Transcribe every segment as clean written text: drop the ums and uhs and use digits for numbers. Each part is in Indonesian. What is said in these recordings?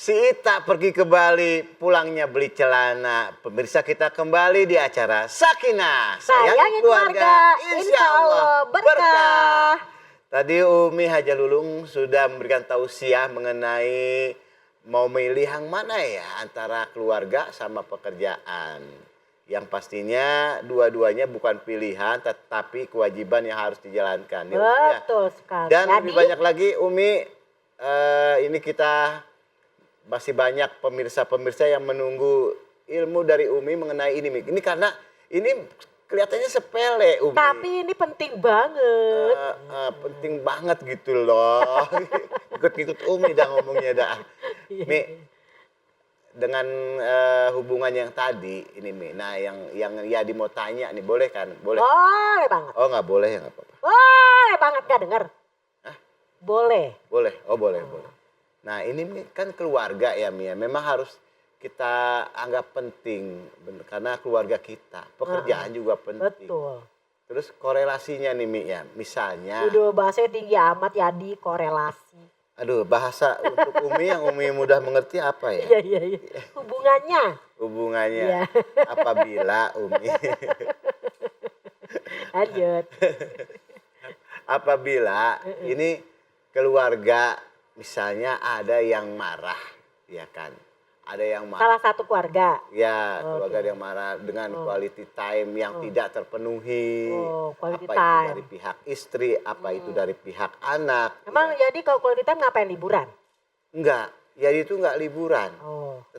Si Ita pergi ke Bali, pulangnya beli celana. Pemirsa, kita kembali di acara Sakinah. Sayangi keluarga, insya Allah berkah. Tadi Umi Haja Lulung sudah memberikan tausiah mengenai mau milih yang mana ya antara keluarga sama pekerjaan. Yang pastinya dua-duanya bukan pilihan tetapi kewajiban yang harus dijalankan. Betul sekali. Dan lebih banyak lagi Umi, ini kita masih banyak pemirsa-pemirsa yang menunggu ilmu dari Umi mengenai ini. Ini karena ini kelihatannya sepele Umi. Tapi ini penting banget. Penting banget gitu loh. Ikut-ikut Umi dah ngomongnya dah. Mi, dengan hubungan yang tadi ini Mi. Nah yang Yadi mau tanya nih, boleh kan? Boleh. Boleh banget. Oh nggak boleh ya nggak apa-apa. Boleh banget, gak denger? Hah? Boleh. Boleh. Oh boleh. Nah ini Mi, kan keluarga ya Mi. Memang harus kita anggap penting karena keluarga kita. Pekerjaan juga penting. Betul. Terus korelasinya nih Mi ya. Misalnya. Udah bahasanya tinggi amat Yadi, korelasi. Aduh, bahasa untuk Umi yang Umi mudah mengerti apa ya? Iya. Hubungannya. Iya. Apabila Umi. Lanjut. Apabila ini keluarga misalnya ada yang marah, ya kan? Ada yang marah. Salah satu keluarga. Ya, keluarga yang marah dengan quality time yang tidak terpenuhi. Quality apa time. Itu dari pihak istri, apa itu dari pihak anak. Emang jadi kalau quality time ngapain, liburan? Enggak, Yadi itu enggak liburan.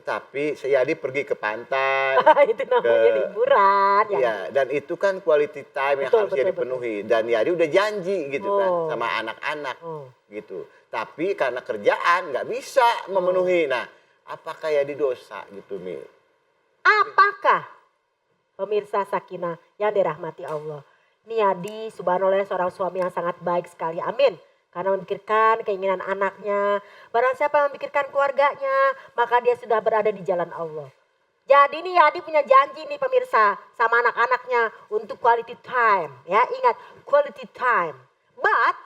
Tetapi Yadi pergi ke pantai. Itu namanya liburan. Ya, dan itu kan quality time yang harusnya dipenuhi. Dan Yadi udah janji gitu kan sama anak-anak gitu. Tapi karena kerjaan nggak bisa memenuhi. Nah, apakah Yadi dosa gitu Mi? Apakah pemirsa Sakinah yang dirahmati Allah? Ini Yadi subhanallah seorang suami yang sangat baik sekali. Amin. Karena memikirkan keinginan anaknya. Barang siapa yang memikirkan keluarganya, maka dia sudah berada di jalan Allah. Jadi nih Yadi punya janji nih pemirsa sama anak-anaknya untuk quality time. Ya, ingat quality time.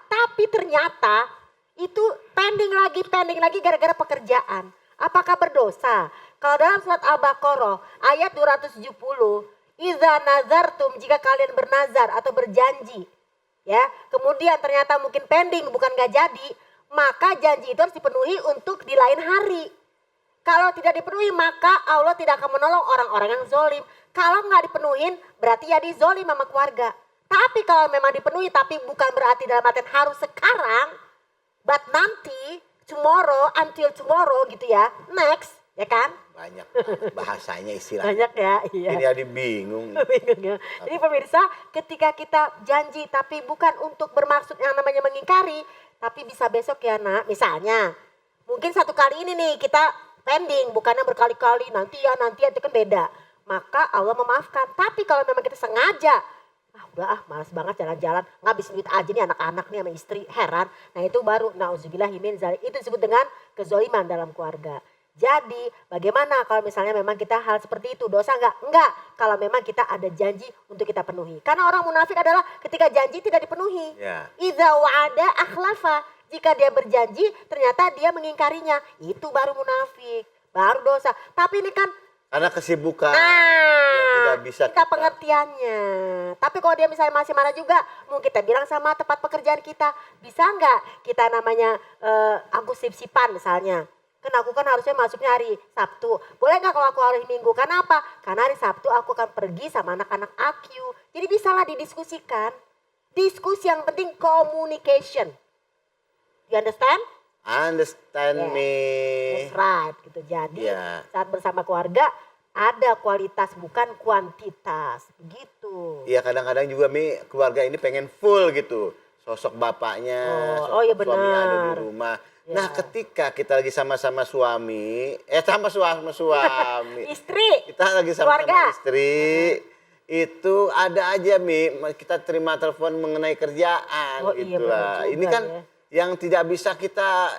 Tapi ternyata itu pending lagi gara-gara pekerjaan. Apakah berdosa? Kalau dalam surat Al-Baqarah ayat 270, "Idza nazartum," jika kalian bernazar atau berjanji, ya, kemudian ternyata mungkin pending bukan gak jadi, maka janji itu harus dipenuhi untuk di lain hari. Kalau tidak dipenuhi maka Allah tidak akan menolong orang-orang yang zolim. Kalau nggak dipenuhin berarti ya dizolim sama keluarga. Tapi kalau memang dipenuhi tapi bukan berarti dalam artian harus sekarang, but nanti, tomorrow, until tomorrow gitu ya, next, ya kan? Banyak bahasanya istilahnya. Banyak ya, iya. Ini Yadi bingung. Bingung ya. Jadi pemirsa, ketika kita janji tapi bukan untuk bermaksud yang namanya mengingkari, tapi bisa besok ya nak, misalnya. Mungkin satu kali ini nih kita pending, bukannya berkali-kali, nanti ya itu kan beda. Maka Allah memaafkan. Tapi kalau memang kita sengaja, malas banget jalan-jalan, ngabisin duit aja nih anak-anak nih sama istri, heran. Nah itu baru nauzubillahi min dzalik, itu disebut dengan kezoliman dalam keluarga. Jadi bagaimana kalau misalnya memang kita hal seperti itu, dosa enggak? Enggak, kalau memang kita ada janji untuk kita penuhi. Karena orang munafik adalah ketika janji tidak dipenuhi. Idza wa'ada akhlafa, jika dia berjanji ternyata dia mengingkarinya, itu baru munafik, baru dosa. Tapi ini kan karena kesibukan yang tidak bisa kita pengertiannya. Tapi kalau dia misalnya masih marah juga, mungkin kita bilang sama tempat pekerjaan kita, bisa nggak kita namanya aku sip-sipan misalnya. Kan aku kan harusnya masuknya hari Sabtu. Boleh nggak kalau aku hari Minggu? Karena apa? Karena hari Sabtu aku akan pergi sama anak-anak AQ. Jadi bisalah didiskusikan. Diskusi yang penting communication. You understand? Understand me. That's right. Gitu. Jadi saat bersama keluarga ada kualitas bukan kuantitas. Begitu. Iya kadang-kadang juga Mi keluarga ini pengen full gitu. Sosok bapaknya, sosok suami ada di rumah. Nah ketika kita lagi sama-sama suami, istri, kita lagi sama-sama istri, itu ada aja Mi, kita terima telepon mengenai kerjaan gitu lah. Ini kan yang tidak bisa kita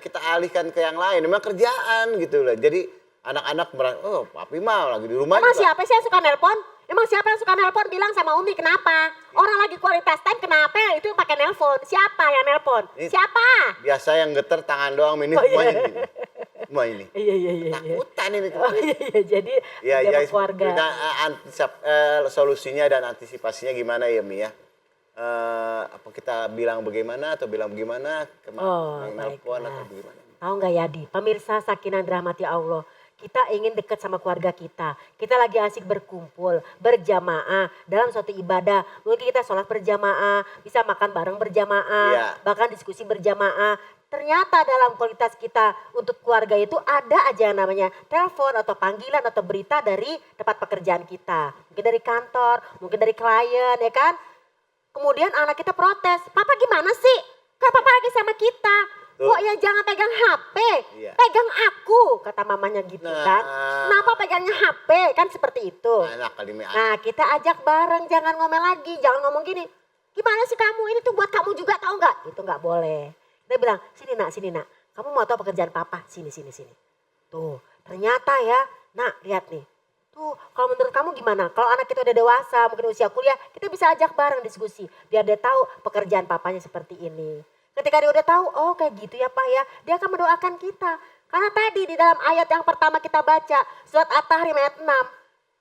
kita alihkan ke yang lain, memang kerjaan gitu lah. Jadi anak-anak merasa, oh papi mah lagi di rumah. Emang siapa sih yang suka nelpon? Emang siapa yang suka nelpon bilang sama Umi kenapa? Orang lagi kualitas time kenapa itu yang pakai nelpon? Siapa yang nelpon? Siapa? Biasa yang geter tangan doang ini semuanya. semua ini. Iya. Takutan ini. Oh iya, jadi Ya, menjaga ya, keluarga. kita solusinya dan antisipasinya gimana ya Mi ya? Apa kita bilang bagaimana atau bilang bagaimana? Oh, Nelpon baiklah. atau bagaimana? Tahu nggak Yadi, pemirsa Sakinah yang dirahmati Allah, kita ingin dekat sama keluarga kita. Kita lagi asik berkumpul, berjamaah dalam suatu ibadah. Mungkin kita sholat berjamaah, bisa makan bareng berjamaah, Iya. bahkan diskusi berjamaah. Ternyata dalam kualitas kita untuk keluarga itu ada aja yang namanya telepon atau panggilan atau berita dari tempat pekerjaan kita. Mungkin dari kantor, mungkin dari klien ya kan. Kemudian anak kita protes, papa gimana sih? Kan papa lagi sama kita. Tuh. Kok ya jangan pegang HP, Iya. pegang aku, kata mamanya gitu Nah. kan. Kenapa pegangnya HP, kan seperti itu. Anak kali Mi. Nah kita ajak bareng, jangan ngomel lagi, jangan ngomong gini. Gimana sih kamu, ini tuh buat kamu juga tahu nggak? Itu nggak boleh. Kita bilang, sini nak, kamu mau tahu pekerjaan papa? Sini. Tuh, ternyata ya, nak lihat nih. Tuh, kalau menurut kamu gimana? Kalau anak kita udah dewasa, mungkin usia kuliah, kita bisa ajak bareng diskusi. Biar dia tahu pekerjaan papanya seperti ini. Ketika dia udah tahu, oh kayak gitu ya Pak ya, dia akan mendoakan kita. Karena tadi di dalam ayat yang pertama kita baca, surat At-Tahrim ayat 6.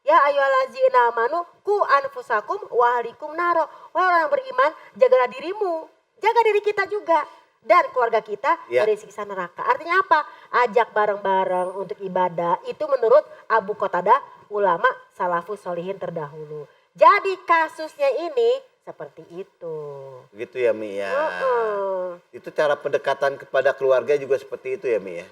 Ya ayyuhallazina amanu qu anfusakum wa ahlikum naro. Wahai orang yang beriman, jagalah dirimu, jaga diri kita juga. Dan keluarga kita Ya. dari siksa neraka. Artinya apa? Ajak bareng-bareng untuk ibadah. Itu menurut Abu Qatadah, ulama salafus solihin terdahulu. Jadi kasusnya ini seperti itu. Gitu ya Mi ya. Heeh. Itu cara pendekatan kepada keluarga juga seperti itu ya Mi ya.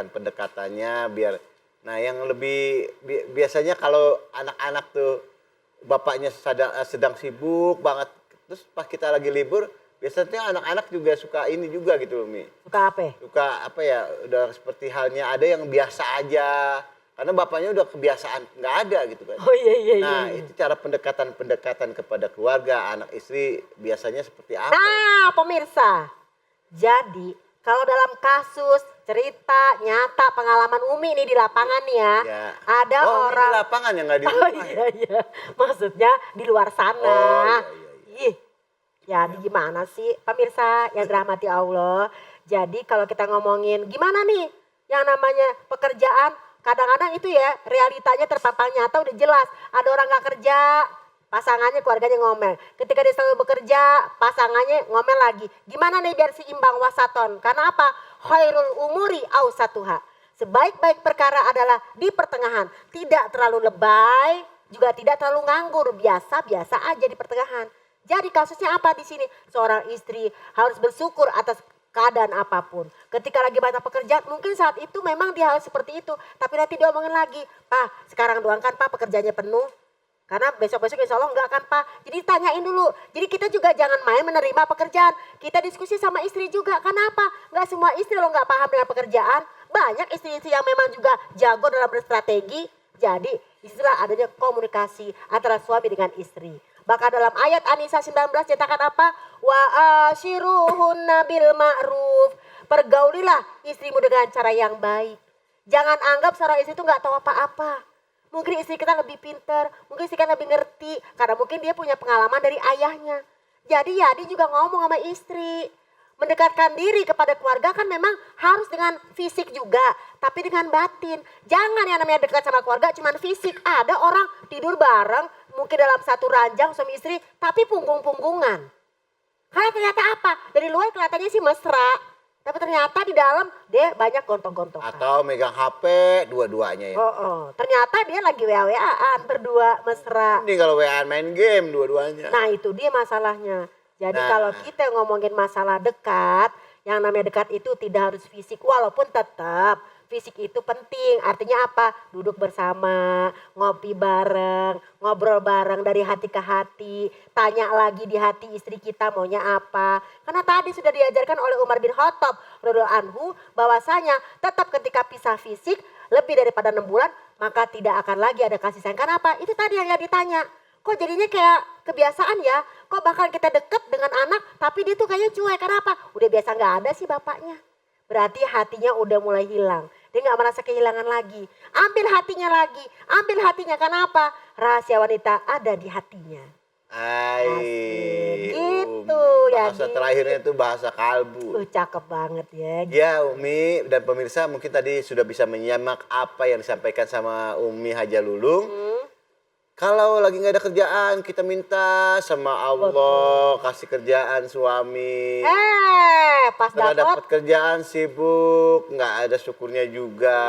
Pendekatan-pendekatannya biar, nah yang lebih biasanya kalau anak-anak tuh bapaknya sedang sibuk banget, terus pas kita lagi libur, biasanya anak-anak juga suka ini juga gitu loh Mi. Suka apa? Suka apa ya, udah seperti halnya ada yang biasa aja. Karena bapaknya udah kebiasaan nggak ada gitu kan. Oh iya. Nah itu cara pendekatan kepada keluarga, anak istri biasanya seperti apa? Nah pemirsa, jadi kalau dalam kasus cerita nyata pengalaman Umi nih di lapangan nih ya, Ya. ada Oh, ini orang. di lapangan ya nggak di Oh rumah ya? iya, maksudnya di luar sana. Oh, iya. Ih, jadi gimana sih pemirsa yang dirahmati Allah. Jadi kalau kita ngomongin gimana nih yang namanya pekerjaan, kadang-kadang itu ya realitanya terpampang nyata udah jelas. Ada orang gak kerja, pasangannya keluarganya ngomel. Ketika dia selalu bekerja, pasangannya ngomel lagi. Gimana nih biar seimbang wasaton? Karena apa? Khairul umuri awsatuha. Sebaik-baik perkara adalah di pertengahan. Tidak terlalu lebay, juga tidak terlalu nganggur. Biasa-biasa aja di pertengahan. Jadi kasusnya apa di sini? Seorang istri harus bersyukur atas keadaan apapun. Ketika lagi banyak pekerjaan, mungkin saat itu memang dia harus seperti itu. Tapi nanti dia omongin lagi, Pak sekarang doang kan Pak pekerjaannya penuh. Karena besok-besok insya Allah enggak kan Pak. Jadi tanyain dulu. Jadi kita juga jangan main menerima pekerjaan. Kita diskusi sama istri juga. Kenapa? Enggak semua istri lo enggak paham dengan pekerjaan. Banyak istri-istri yang memang juga jago dalam berstrategi. Jadi istilah adanya komunikasi antara suami dengan istri. Bahkan dalam ayat An-Nisa 19 nyatakan apa? Wa ashiruhunna bil ma'ruf. Pergaulilah istrimu dengan cara yang baik. Jangan anggap seorang istri itu gak tahu apa-apa. Mungkin istri kita lebih pintar, mungkin istri kita lebih ngerti. Karena mungkin dia punya pengalaman dari ayahnya. Jadi ya dia juga ngomong sama istri. Mendekatkan diri kepada keluarga kan memang harus dengan fisik juga. Tapi dengan batin. Jangan yang namanya dekat sama keluarga cuma fisik. Ada orang tidur bareng, mungkin dalam satu ranjang suami istri, tapi punggung-punggungan. Karena ternyata apa? Dari luar kelihatannya sih mesra. Tapi ternyata di dalam dia banyak gontong-gontongan. Atau megang HP dua-duanya ya. Ternyata dia lagi WA-WAan berdua mesra. Ini kalau WA main game dua-duanya. Nah itu dia masalahnya. Jadi Nah. kalau kita ngomongin masalah dekat, yang namanya dekat itu tidak harus fisik. Walaupun tetap fisik itu penting. Artinya apa? Duduk bersama, ngopi bareng, ngobrol bareng dari hati ke hati. Tanya lagi di hati istri kita maunya apa. Karena tadi sudah diajarkan oleh Umar bin Khattab radhiyallahu anhu bahwasanya tetap ketika pisah fisik lebih daripada 6 bulan maka tidak akan lagi ada kasih sayang. Karena apa? Itu tadi yang ditanya. Kok jadinya kayak kebiasaan ya? Kok bakal kita deket dengan anak tapi dia tuh kayaknya cuek. Kenapa? Udah biasa gak ada sih bapaknya. Berarti hatinya udah mulai hilang. Dia gak merasa kehilangan lagi. Ambil hatinya lagi. Ambil hatinya. Kenapa? Rahasia wanita ada di hatinya. Gitu ya. Bahasa terakhirnya itu bahasa kalbu. Cakep banget ya. Ya Umi dan pemirsa mungkin tadi sudah bisa menyimak apa yang disampaikan sama Umi Haja Lulung. Kalau lagi nggak ada kerjaan kita minta sama Allah kasih kerjaan suami. Pas Setelah dapat dapat kerjaan sibuk, nggak ada syukurnya juga.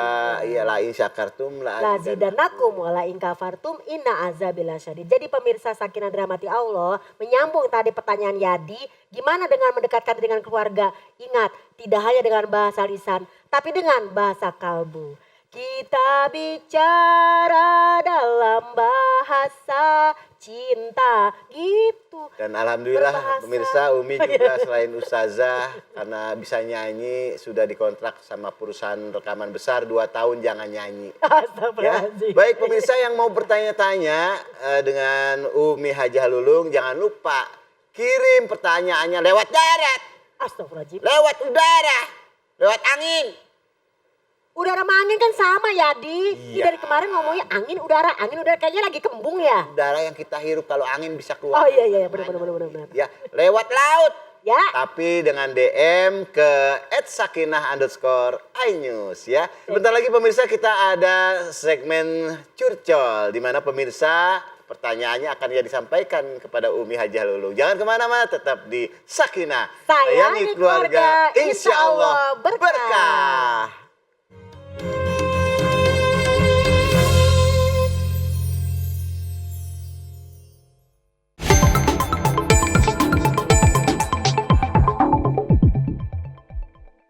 Ya lain syakartum la lazidanakum wala in kafartum inna azabil syadid. Jadi pemirsa sakinah dirahmati Allah, menyambung tadi pertanyaan Yadi, gimana dengan mendekatkan dengan keluarga? Ingat, tidak hanya dengan bahasa lisan, tapi dengan bahasa kalbu. Kita bicara dalam bahasa cinta gitu. Dan alhamdulillah Berbahasa. pemirsa Umi juga selain ustazah karena bisa nyanyi sudah dikontrak sama perusahaan rekaman besar 2 tahun jangan nyanyi. Ya. Astagfirullahaladzim. Baik pemirsa yang mau bertanya-tanya dengan Umi Hajah Lulung jangan lupa kirim pertanyaannya lewat darat, Astagfirullahaladzim. lewat udara, lewat angin. Udara sama angin kan sama Yadi. Ini Iya. dari kemarin ngomongnya angin udara kayaknya lagi kembung ya. Udara yang kita hirup kalau angin bisa keluar. Oh iya benar. Ya, lewat laut. Ya. Tapi dengan DM ke @sakinah_inews ya. Sebentar lagi pemirsa kita ada segmen curcol di mana pemirsa pertanyaannya akan disampaikan kepada Umi Hajah Lulung. Jangan kemana-mana, tetap di Sakinah. Sayangi keluarga, Insya Allah berkah. berkah.